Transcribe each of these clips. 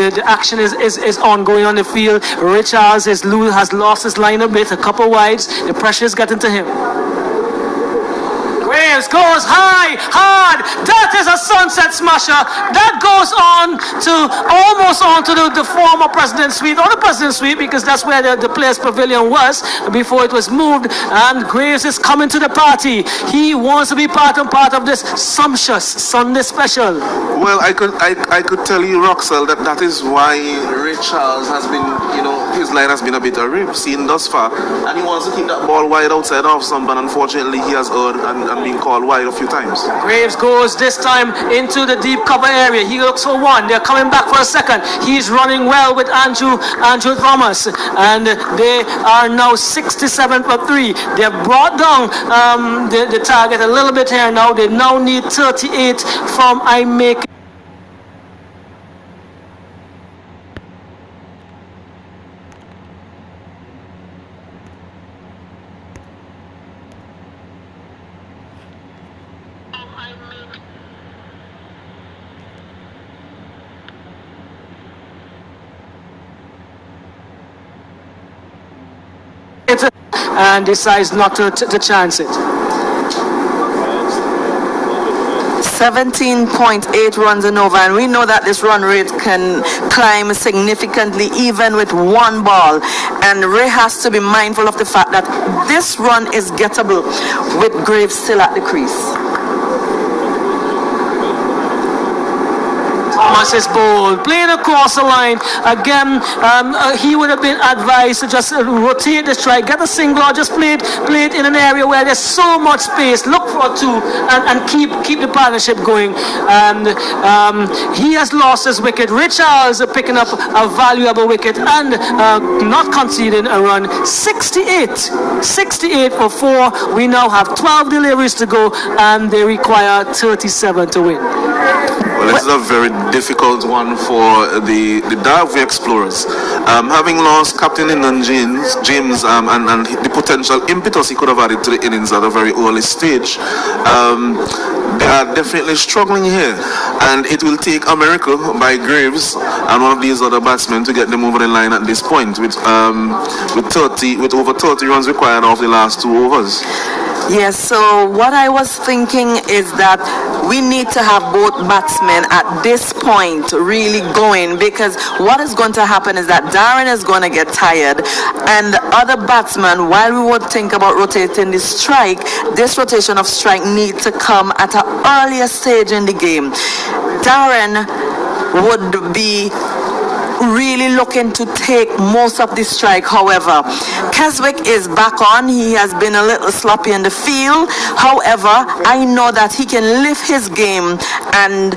the action is ongoing on the field. Richards has lost his line a bit, a couple wides. The pressure is getting to him. Graves goes high, hard. That is a sunset smasher. That goes on to almost onto the former President Suite, or the President Suite, because that's where the players' pavilion was before it was moved. And Graves is coming to the party. He wants to be part of this sumptuous Sunday special. Well, I could tell you, Roxel, that is why Ray Charles has been, his line has been a bit of rib seen thus far, and he wants to keep that ball wide outside off some, but unfortunately he has erred and been called wide a few times. Graves goes this time into the deep cover area. He looks for one. They're coming back for a second. He's running well with Andrew Thomas, and they are now 67 for 3. They've brought down the target a little bit here now. They now need 38 from I make. And decides not to chance it. 17.8 runs and over, and we know that this run rate can climb significantly even with one ball, and Ray has to be mindful of the fact that this run is gettable with Graves still at the crease. Thomas is bold, playing across the line. Again, he would have been advised to just rotate the strike, get a single, or just play it in an area where there's so much space. Look for a two and keep the partnership going. And he has lost his wicket. Richards picking up a valuable wicket and not conceding a run. 68 for 4. We now have 12 deliveries to go, and they require 37 to win. Well, this is a very difficult one for the Derby Explorers. Having lost Captain Lyndon James and the potential impetus he could have added to the innings at a very early stage, they are definitely struggling here. And it will take a miracle by Graves and one of these other batsmen to get them over the line at this point, with over 30 runs required off the last 2 overs. Yes, so what I was thinking is that we need to have both batsmen at this point really going, because what is going to happen is that Darren is going to get tired, and the other batsman, while we would think about rotating the strike, this rotation of strike needs to come at an earlier stage in the game. Darren would be really looking to take most of the strike. However, Keswick is back on. He has been a little sloppy in the field. However, I know that he can lift his game, and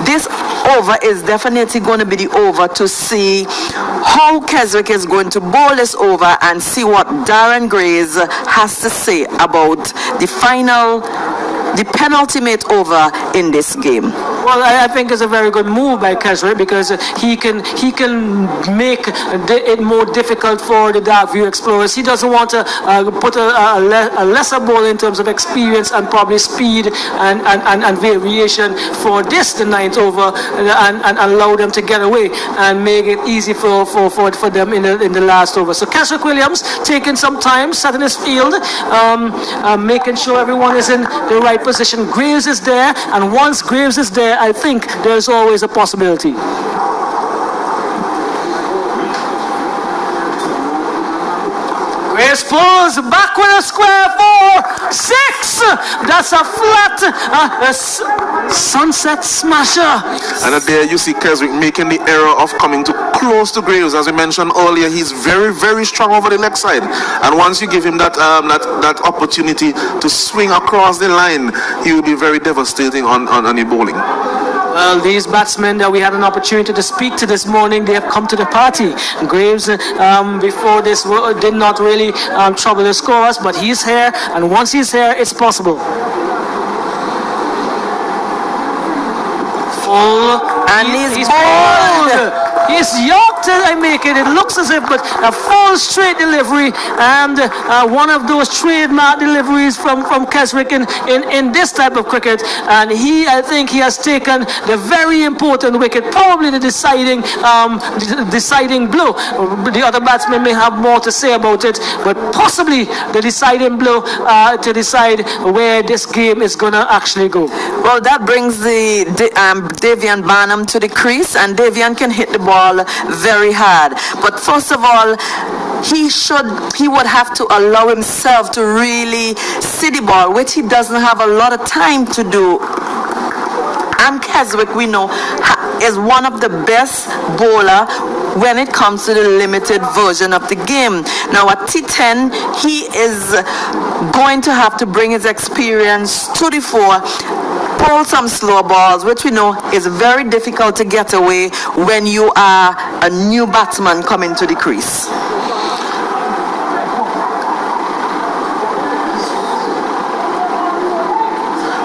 this over is definitely going to be the over to see how Keswick is going to bowl this over and see what Darren Graves has to say about the penultimate over in this game. Well, I think it's a very good move by Keswick, because he can make it more difficult for the Derby Explorers. He doesn't want to put a lesser ball in terms of experience and probably speed and variation for the 9th over, and allow them to get away and make it easy for them in the last over. So Keswick Williams taking some time, setting his field, making sure everyone is in the right position. Graves is there, and once Graves is there, I think there's always a possibility. Graves pulls back with a square 4-6. That's a flat sunset smasher. And there you see Keswick making the error of coming too close to Graves. As we mentioned earlier, he's very, very strong over the leg side. And once you give him that opportunity to swing across the line, he will be very devastating on the bowling. Well, these batsmen that we had an opportunity to speak to this morning, they have come to the party. Graves, before this, did not really trouble the scores, but he's here, and once he's here, it's possible. Full, and he's bold. He's yoked. it, I make it. It looks as if, but a full straight delivery, and one of those trademark deliveries from Keswick in this type of cricket. And I think he has taken the very important wicket, probably the deciding blow. The other batsmen may have more to say about it, but possibly the deciding blow to decide where this game is going to actually go. Well, that brings the Davian Barnum to the crease, and Davian can hit the ball very hard. But first of all, he would have to allow himself to really see the ball, which he doesn't have a lot of time to do. And Keswick, we know, is one of the best bowler when it comes to the limited version of the game. Now at T10, he is going to have to bring his experience to the fore, pull some slow balls, which we know is very difficult to get away when you are a new batsman coming to the crease.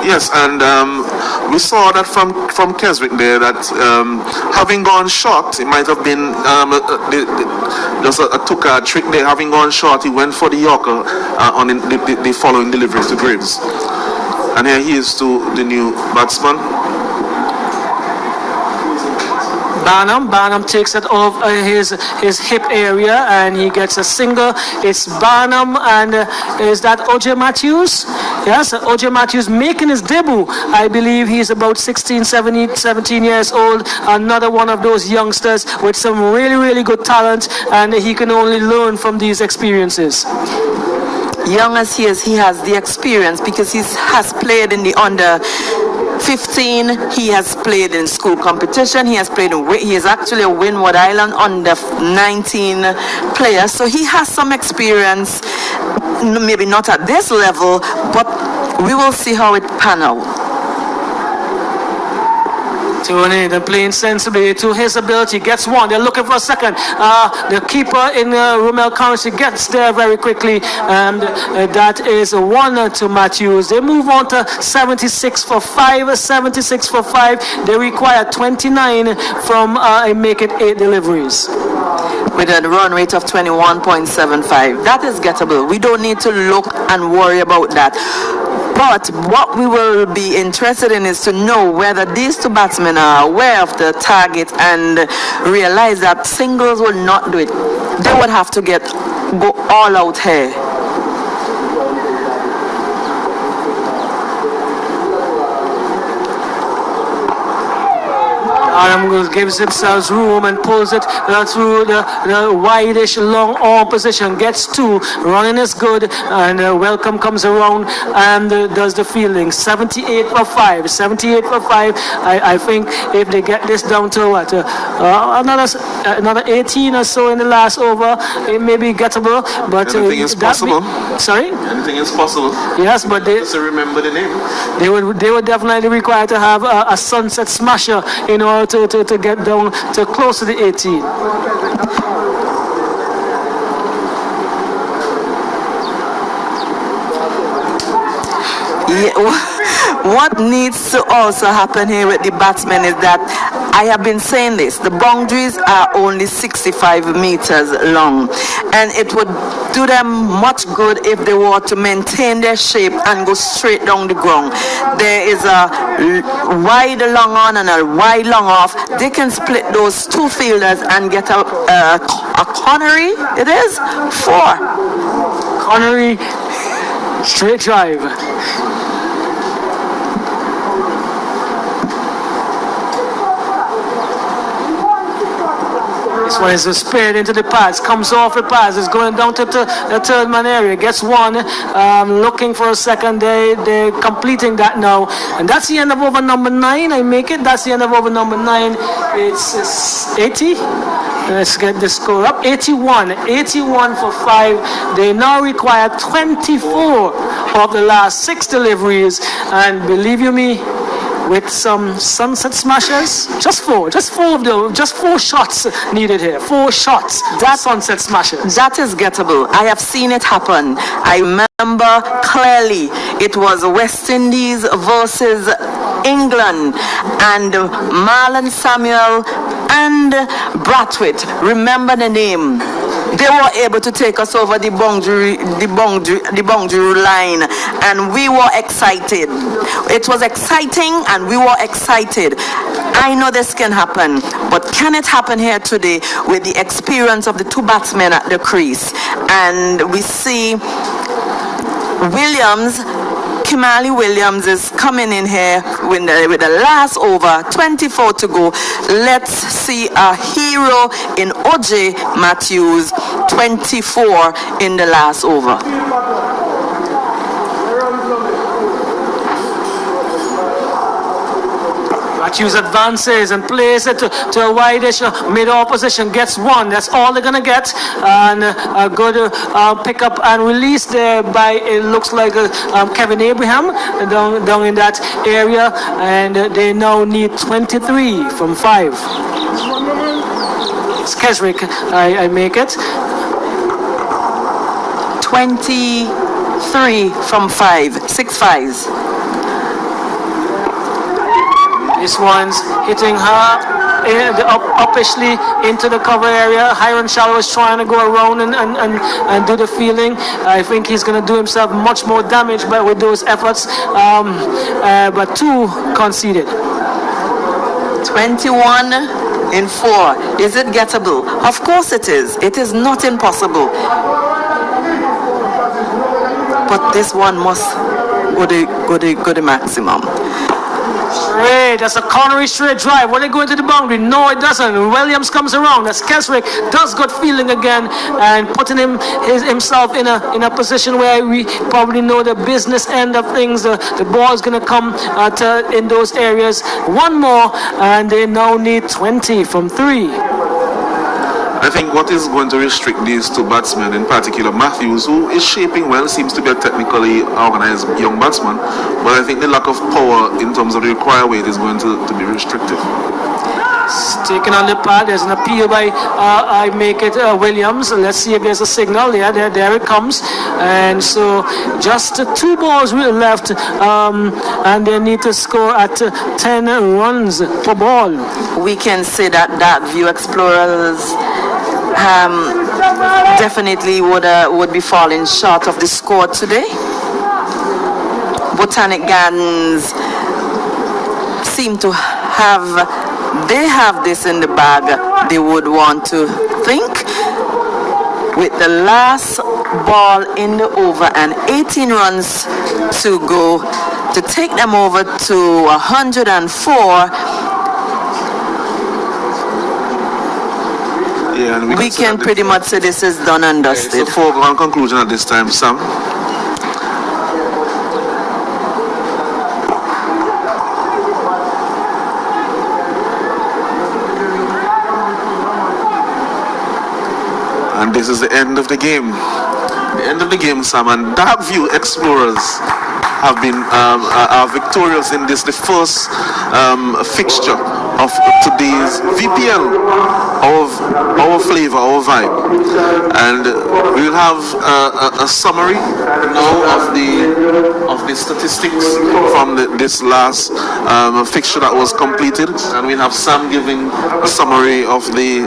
Yes, and we saw that from Keswick there that having gone short, it might have been just took a trick there. Having gone short, he went for the Yorker on the following deliveries to Graves. And here he is to the new batsman. Barnum takes it off his hip area, and he gets a single. It's Barnum, and is that O.J. Matthews? Yes, O.J. Matthews making his debut. I believe he's about 17 years old. Another one of those youngsters with some really, really good talent, and he can only learn from these experiences. Young as he is, he has the experience because he has played in the under 15, he has played in school competition, he is actually a Windward Island under 19 player, so he has some experience, maybe not at this level, but we will see how it pans out. Tony, they're playing sensibly to his ability, gets one, they're looking for a second. The keeper in Romel Currency gets there very quickly, and that is 1 to Matthews. They move on to 76 for 5, 76 for 5. They require 29 from make it 8 deliveries. With a run rate of 21.75. That is gettable. We don't need to look and worry about that. But what we will be interested in is to know whether these two batsmen are aware of the target and realize that singles will not do it. They would have to go all out here. Adam gives himself room and pulls it through the wide-ish long arm position. Gets 2, running is good, and Welcome comes around and does the fielding. 78 for 5, 78 for 5. I think if they get this down to what, another 18 or so in the last over, it may be gettable. But anything is possible. Sorry? Anything is possible. Yes, but they just remember the name. They would definitely require to have a sunset smasher in order to get down to close to the 18. Yeah, what needs to also happen here with the batsmen is that I have been saying this, the boundaries are only 65 meters long, and it would do them much good if they were to maintain their shape and go straight down the ground. There is a wide long on and a wide long off. They can split those two fielders and get a Connery, it is 4. Connery, straight drive. This one is spared into the pads, comes off the pads, is going down to the third man area, gets 1, looking for a second. They're completing that now, and that's the end of over number 9. I make it, that's the end of over number 9. It's 80. Let's get the score up. 81 for 5. They now require 24 of the last 6 deliveries, and believe you me, with some sunset smashers, just 4 of them, just 4 shots needed here. 4 shots. That sunset smashers. That is gettable. I have seen it happen. I remember clearly it was West Indies versus England, and Marlon Samuel and Bratwit. Remember the name. They were able to take us over the boundary line, and we were excited. It was exciting, and we were excited. I know this can happen, but can it happen here today with the experience of the two batsmen at the crease? And we see Kimali Williams is coming in here with the last over, 24 to go. Let's see a hero in OJ Matthews, 24 in the last over. Matthews advances and plays it to a wide-ish middle position, gets one. That's all they're going to get. And a good pick-up and release there by, it looks like Kevin Abraham down in that area. And they now need 23 from 5. It's Keswick, I make it. 23 from 5, 6 5s. This one's hitting her uppishly into the cover area. Hiram Shallow is trying to go around and do the fielding. I think he's going to do himself much more damage with those efforts. But 2 conceded. 21 in 4. Is it gettable? Of course it is. It is not impossible. But this one must go the maximum. Straight, that's a cornery straight drive. Will it go into the boundary? No, it doesn't. Williams comes around. That's Keswick, does good fielding again and putting himself in a position where we probably know the business end of things. The ball is going to come in those areas. One more, and they now need 20 from 3. I think what is going to restrict these two batsmen, in particular Matthews, who is shaping well, seems to be a technically organized young batsman, but I think the lack of power in terms of the required weight is going to be restrictive. Taken on the pad. There's an appeal by I make it Williams. Let's see if there's a signal. Yeah, there it comes. And so just 2 balls really left, and they need to score at 10 runs per ball. We can say that View Explorers definitely would be falling short of the score today. Botanic Gardens seem to have this in the bag. They would want to think with the last ball in the over and 18 runs to go to take them over to 104. Yeah, and we can pretty much say this is done and dusted. It's a foregone conclusion at this time, Sam. And this is the end of the game. The end of the game, Sam. And Darkview Explorers have been are victorious in this, the first fixture of today's VPL, our flavor, our vibe. And we'll have a summary now of the statistics from this last fixture that was completed, and we'll have Sam giving a summary of the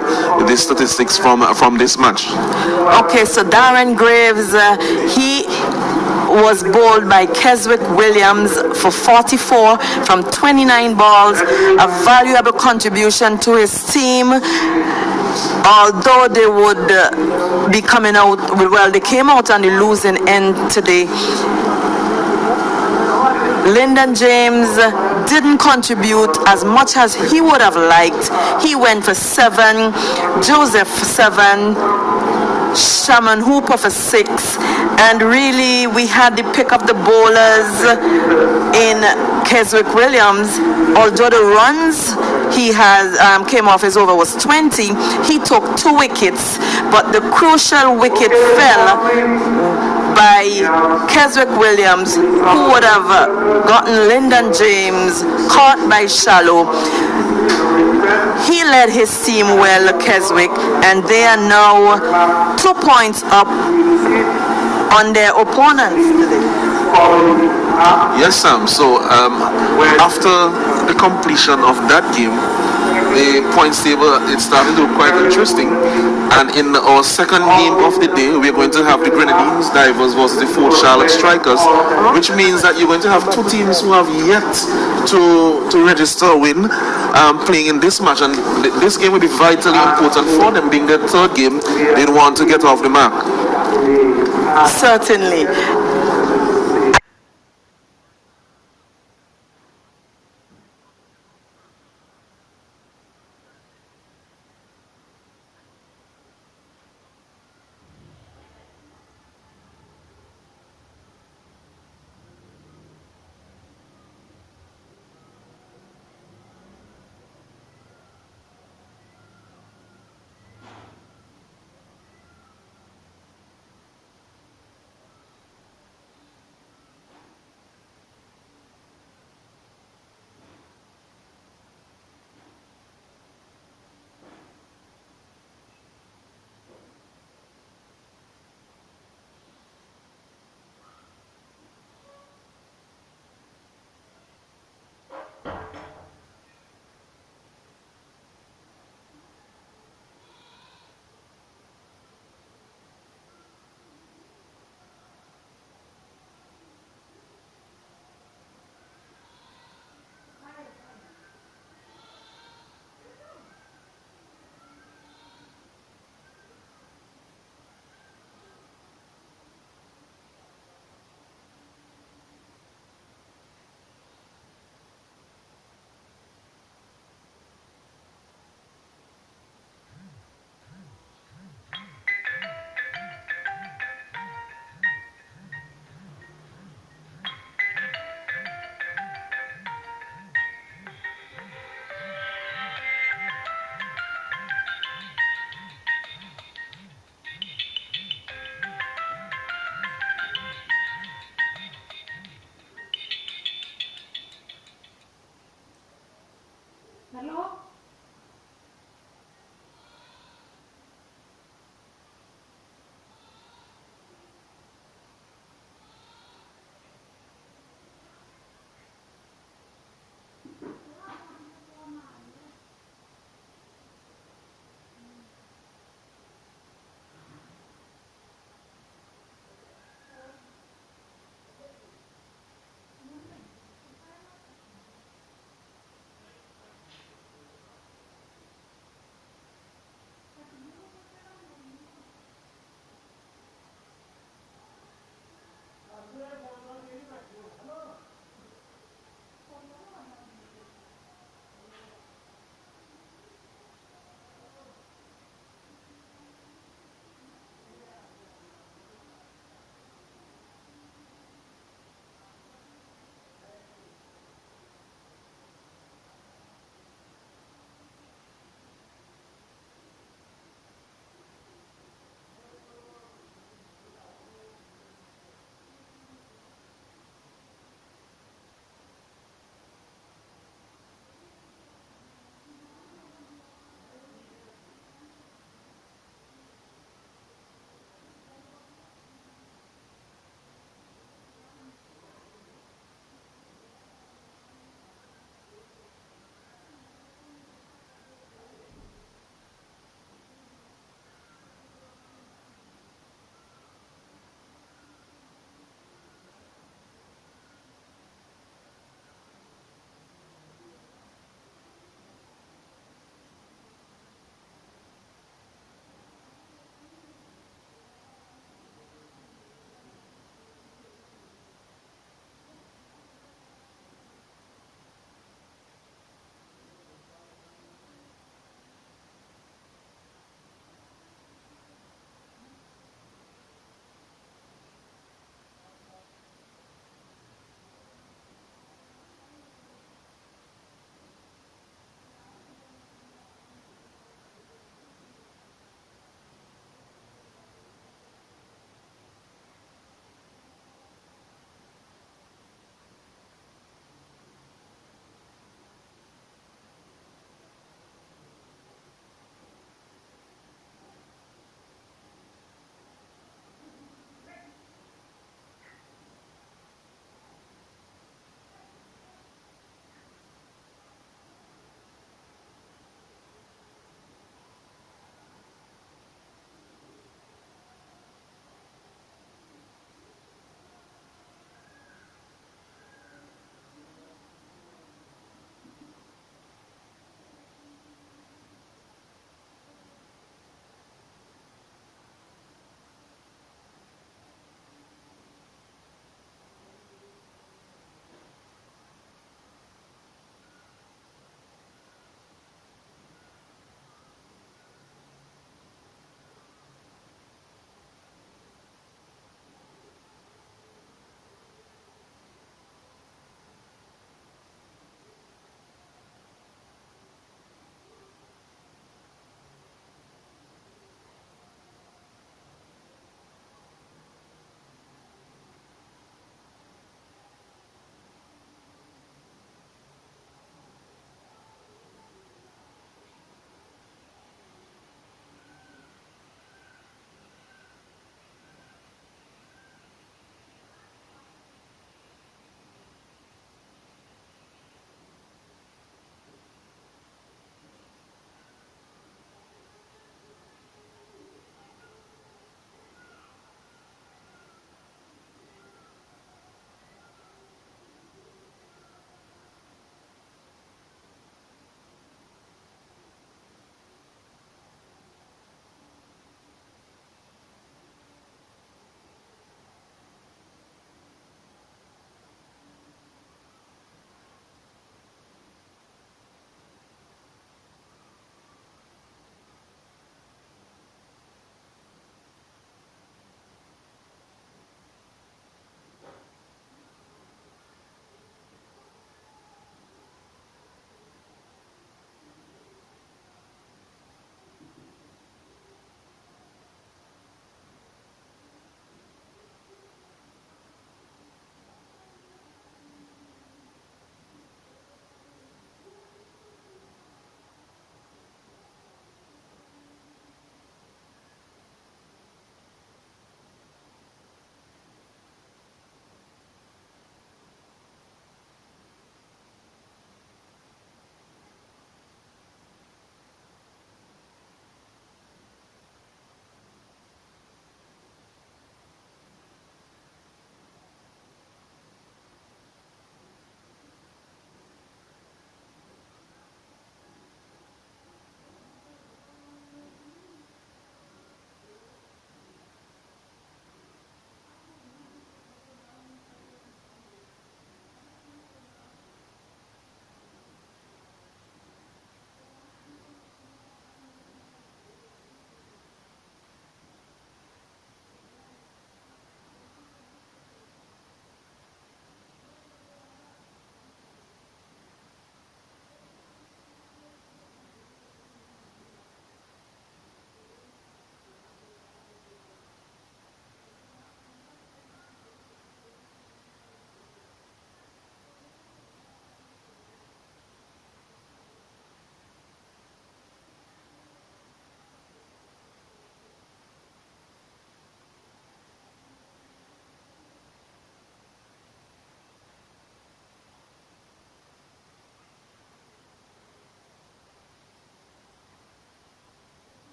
statistics from this match. Okay, so Darren Graves, he was bowled by Keswick Williams for 44 from 29 balls, a valuable contribution to his team. Although they would be coming out, well, they came out on the losing end today. Lyndon James didn't contribute as much as he would have liked. He went for 7, Joseph for 7, Shaman Hooper for 6, and really we had the pick of the bowlers in Keswick Williams. Although the runs he has came off his over was 20, he took 2 wickets, but the crucial wicket fell by Keswick Williams, who would have gotten Lyndon James, caught by Shallow. He led his team well, Keswick, and they are now 2 points up on their opponents today. Yes, Sam. So after the completion of that game, the points table it started to look quite interesting. And in our second game of the day, we're going to have the Grenadines Divers versus the Fort Charlotte Strikers, which means that you're going to have two teams who have yet to register a win playing in this match. And this game will be vitally important for them, being their third game. They want to get off the mark. Certainly.